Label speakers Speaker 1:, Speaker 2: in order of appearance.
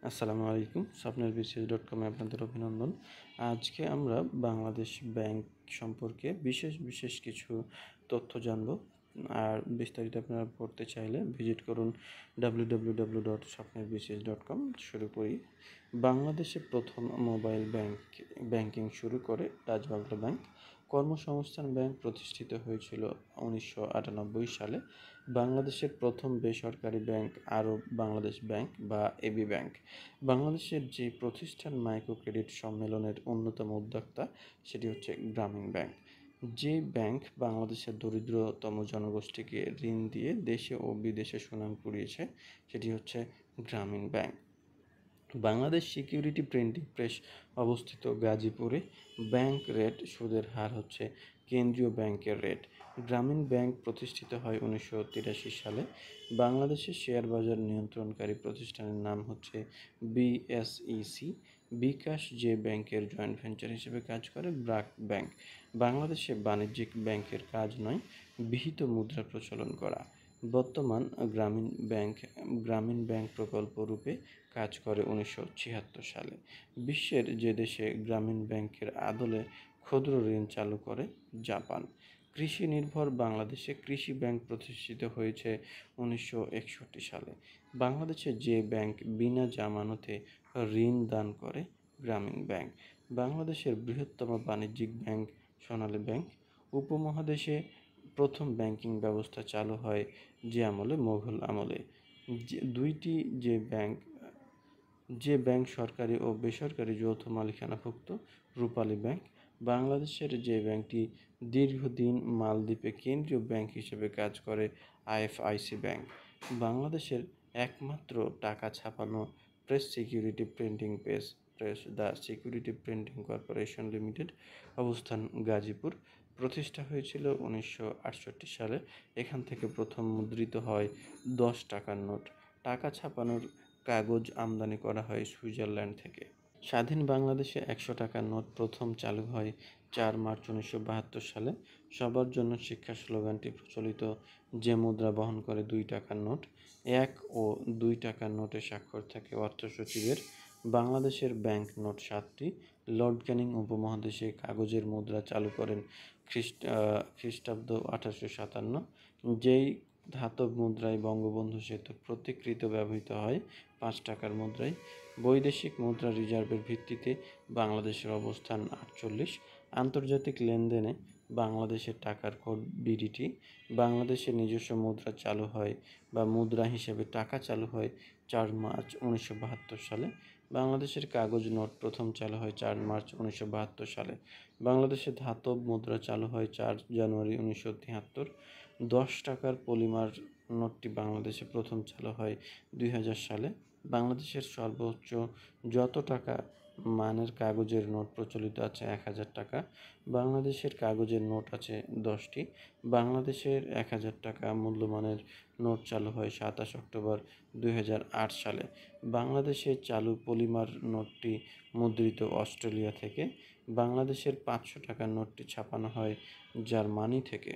Speaker 1: আসসালামু আলাইকুম। স্বপ্নেরবিসিএস.com-এ আপনাদের অভিনন্দন। আজকে আমরা বাংলাদেশ ব্যাংক সম্পর্কে বিশেষ কিছু তথ্য জানব। আর বিস্তারিত আপনারা পড়তে চাইলে ভিজিট করুন www.স্বপ্নেরবিসিএস.com। শুরু করি। বাংলাদেশে প্রথম মোবাইল ব্যাংকিং শুরু করে ডাচ বাংলা ব্যাংক। কর্মসংস্থান ব্যাংক প্রতিষ্ঠিত হয়েছিল 1998 সালে। বাংলাদেশের প্রথম বেসরকারি ব্যাংক আরব বাংলাদেশ ব্যাংক বা এবি ব্যাংক। বাংলাদেশের যে প্রতিষ্ঠান মাইক্রো ক্রেডিট সম্মেলনের অন্যতম উদ্যোক্তা সেটি হচ্ছে গ্রামীণ ব্যাংক। যে ব্যাংক বাংলাদেশের দরিদ্রতম জনগোষ্ঠীকে ঋণ দিয়ে দেশে ও বিদেশে সুনাম কুড়িয়েছে সেটি হচ্ছে গ্রামীণ bank. Bangladesh security printing press অবস্থিত গাজীপুরে। ব্যাংক রেট সুদের হার হচ্ছে কেন্দ্রীয় ব্যাংকের রেট। গ্রামীণ ব্যাংক প্রতিষ্ঠিত হয় 1983 সালে। বাংলাদেশের শেয়ার বাজার নিয়ন্ত্রণকারী প্রতিষ্ঠানের নাম হচ্ছে বিএসইসি। বিকাশ যে ব্যাংকের জয়েন্ট ভেঞ্চার হিসেবে কাজ করে ব্র্যাক ব্যাংক। বাংলাদেশে বাণিজ্যিক ব্যাংকের কাজ নয়, বিহিত মুদ্রা প্রচলন করা। বর্তমান গ্রামীণ ব্যাংক প্রকল্প রূপে কাজ করে 1976 সালে। বিশ্বের যে দেশে গ্রামীণ ব্যাংকের আদলে ক্ষুদ্র ঋণ চালু করে জাপান। কৃষি নির্ভর বাংলাদেশে কৃষি ব্যাংক প্রতিষ্ঠিত হয়েছে 1961 সালে। বাংলাদেশে যে ব্যাংক বিনা জামানতে ঋণ দান করে গ্রামীণ ব্যাংক। বাংলাদেশের বৃহত্তম বাণিজ্যিক ব্যাংক সোনালী ব্যাংক। উপমহাদেশে প্রথম ব্যাংকিং ব্যবস্থা চালু হয় যে আমলে মোগল আমলে। দুইটি যে ব্যাংক সরকারি ও বেসরকারি যৌথ মালিকানাভুক্ত রূপালী ব্যাংক। বাংলাদেশের যে ব্যাংকটি দীর্ঘদিন মালদ্বীপে কেন্দ্রীয় ব্যাংক হিসেবে কাজ করে আইএফআইসি ব্যাংক। বাংলাদেশের একমাত্র টাকা ছাপানো press security printing press the security printing corporation limited, অবস্থান গাজীপুর। প্রতিষ্ঠা হয়েছিল 1968 সালে। এখান থেকে প্রথম মুদ্রিত হয় 10 টাকার নোট। টাকা ছাপানোর কাগজ আমদানি করা হয় সুইজারল্যান্ড থেকে। স্বাধীন বাংলাদেশে 100 টাকার নোট প্রথম চালু হয় 4 মার্চ 1972 সালে। সবার জন্য শিক্ষা স্লোগানটি প্রচলিত যে মুদ্রা বহন করে 2 টাকার নোট। 1 ও 2 টাকার নোটে স্বাক্ষর থাকে অর্থ সচিবের। বাংলাদেশের ব্যাংক নোট 7টি। লর্ড ক্যানিং উপমহাদেশে কাগজের মুদ্রা চালু করেন খ্রিস্টাব্দ 1857। যেই ধাতব মুদ্রায় বঙ্গবন্ধু সেতুর প্রতিকৃত ব্যবহৃত হয় 5 টাকার মুদ্রায়। বৈদেশিক মুদ্রা রিজার্ভের ভিত্তিতে বাংলাদেশের অবস্থান 48। আন্তর্জাতিক লেনদেনে বাংলাদেশের টাকার কোড বিডিটি। বাংলাদেশের নিজস্ব মুদ্রা চালু হয় বা মুদ্রা হিসেবে টাকা চালু হয় 4 মার্চ 1972 সালে। বাংলাদেশের কাগজ নোট প্রথম চালু হয় 4 মার্চ 1972 সালে। বাংলাদেশের ধাতব মুদ্রা চালু হয় 4 জানুয়ারি 1973। 10 টাকার পলিমার নোটটি বাংলাদেশে প্রথম চালু হয় 2000 সালে। বাংলাদেশের সর্বোচ্চ যত টাকা মানের কাগজের নোট প্রচলিত আছে 1000 টাকা। বাংলাদেশের কাগজের নোট আছে 10টি। বাংলাদেশের 1000 টাকা মূল্যমানের নোট চালু হয় 27 অক্টোবর 2008 সালে। বাংলাদেশে চালু পলিমার নোটটি মুদ্রিত অস্ট্রেলিয়া থেকে। বাংলাদেশের 500 টাকার নোটটি ছাপানো হয় জার্মানি থেকে।